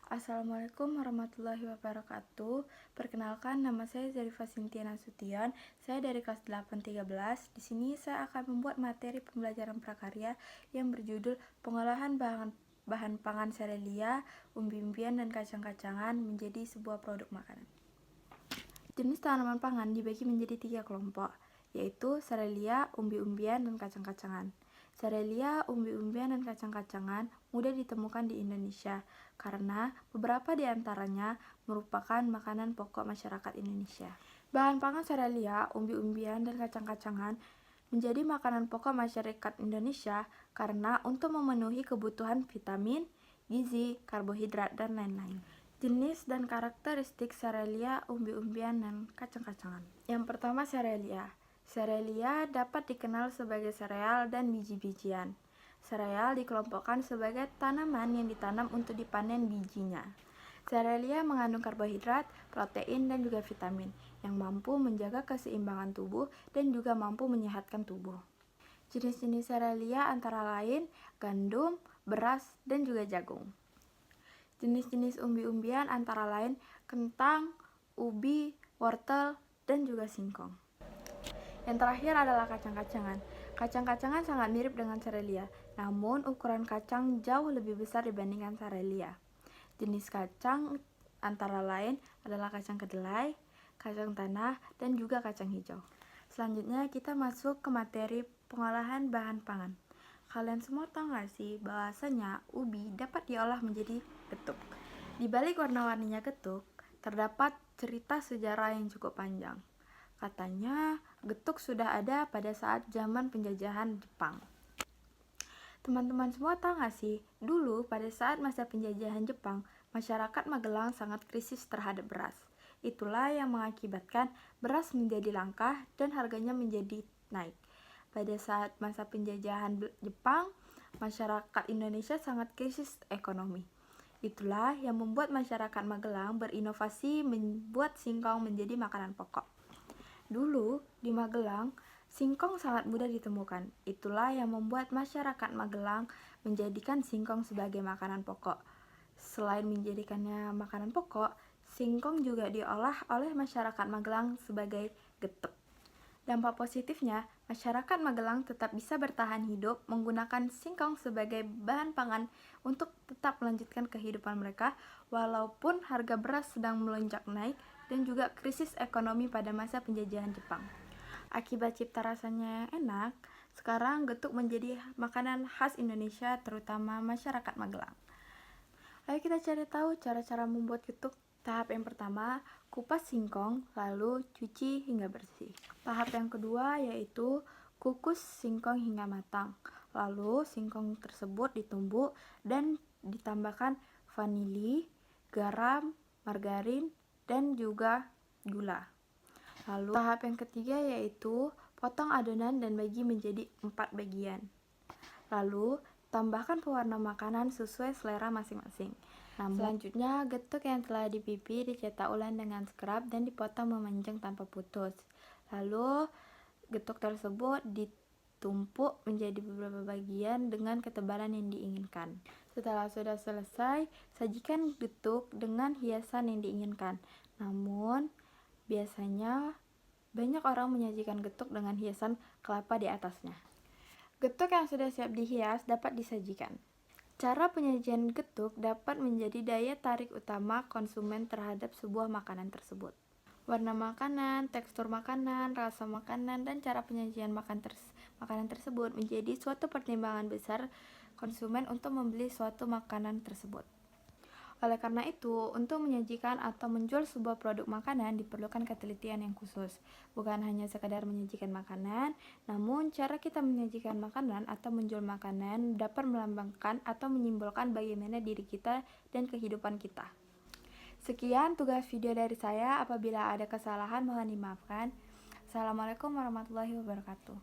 Assalamualaikum warahmatullahi wabarakatuh. Perkenalkan, nama saya Zarifah Sintia Nasution. Saya dari kelas 813. Di sini saya akan membuat materi pembelajaran prakarya yang berjudul Pengolahan bahan pangan serelia, umbi-umbian, dan kacang-kacangan menjadi sebuah produk makanan. Jenis tanaman pangan dibagi menjadi 3 kelompok, yaitu serelia, umbi-umbian, dan kacang-kacangan. Serelia, umbi-umbian, dan kacang-kacangan mudah ditemukan di Indonesia karena beberapa di antaranya merupakan makanan pokok masyarakat Indonesia. Bahan pangan serelia, umbi-umbian, dan kacang-kacangan menjadi makanan pokok masyarakat Indonesia karena untuk memenuhi kebutuhan vitamin, gizi, karbohidrat, dan lain-lain. Jenis dan karakteristik serelia, umbi-umbian, dan kacang-kacangan. Yang pertama, serelia. Serelia dapat dikenal sebagai sereal dan biji-bijian. Sereal dikelompokkan sebagai tanaman yang ditanam untuk dipanen bijinya. Serelia mengandung karbohidrat, protein, dan juga vitamin yang mampu menjaga keseimbangan tubuh dan juga mampu menyehatkan tubuh. Jenis-jenis serelia antara lain gandum, beras, dan juga jagung. Jenis-jenis umbi-umbian antara lain kentang, ubi, wortel, dan juga singkong. Yang terakhir adalah kacang-kacangan. Kacang-kacangan sangat mirip dengan serelia, namun ukuran kacang jauh lebih besar dibandingkan serelia. Jenis kacang antara lain adalah kacang kedelai, kacang tanah, dan juga kacang hijau. Selanjutnya kita masuk ke materi pengolahan bahan pangan. Kalian semua tahu gak sih bahwasanya ubi dapat diolah menjadi getuk? Di balik warna-warninya getuk, terdapat cerita sejarah yang cukup panjang. Katanya, getuk sudah ada pada saat zaman penjajahan Jepang. Teman-teman semua tahu gak sih, dulu pada saat masa penjajahan Jepang, masyarakat Magelang sangat krisis terhadap beras. Itulah yang mengakibatkan beras menjadi langka dan harganya menjadi naik. Pada saat masa penjajahan Jepang, masyarakat Indonesia sangat krisis ekonomi. Itulah yang membuat masyarakat Magelang berinovasi membuat singkong menjadi makanan pokok. Dulu di Magelang, singkong sangat mudah ditemukan. Itulah yang membuat masyarakat Magelang menjadikan singkong sebagai makanan pokok. Selain menjadikannya makanan pokok, singkong juga diolah oleh masyarakat Magelang sebagai getuk. Dampak positifnya, masyarakat Magelang tetap bisa bertahan hidup menggunakan singkong sebagai bahan pangan untuk tetap melanjutkan kehidupan mereka walaupun harga beras sedang melonjak naik dan juga krisis ekonomi pada masa penjajahan Jepang. Akibat cipta rasanya yang enak, sekarang getuk menjadi makanan khas Indonesia terutama masyarakat Magelang. Ayo kita cari tahu cara-cara membuat getuk. Tahap yang pertama, kupas singkong, lalu cuci hingga bersih. Tahap yang kedua yaitu kukus singkong hingga matang. Lalu singkong tersebut ditumbuk dan ditambahkan vanili, garam, margarin, dan juga gula. Lalu tahap yang ketiga yaitu potong adonan dan bagi menjadi 4 bagian. Lalu tambahkan pewarna makanan sesuai selera masing-masing. Selanjutnya, getuk yang telah dipipih dicetak ulang dengan scrub dan dipotong memanjang tanpa putus. Lalu, getuk tersebut ditumpuk menjadi beberapa bagian dengan ketebalan yang diinginkan. Setelah sudah selesai, sajikan getuk dengan hiasan yang diinginkan. Namun, biasanya banyak orang menyajikan getuk dengan hiasan kelapa di atasnya. Getuk yang sudah siap dihias dapat disajikan. Cara penyajian getuk dapat menjadi daya tarik utama konsumen terhadap sebuah makanan tersebut. Warna makanan, tekstur makanan, rasa makanan, dan cara penyajian makanan tersebut menjadi suatu pertimbangan besar konsumen untuk membeli suatu makanan tersebut. Oleh karena itu, untuk menyajikan atau menjual sebuah produk makanan diperlukan ketelitian yang khusus. Bukan hanya sekadar menyajikan makanan, namun cara kita menyajikan makanan atau menjual makanan dapat melambangkan atau menyimbolkan bagaimana diri kita dan kehidupan kita. Sekian tugas video dari saya. Apabila ada kesalahan mohon dimaafkan. Assalamualaikum warahmatullahi wabarakatuh.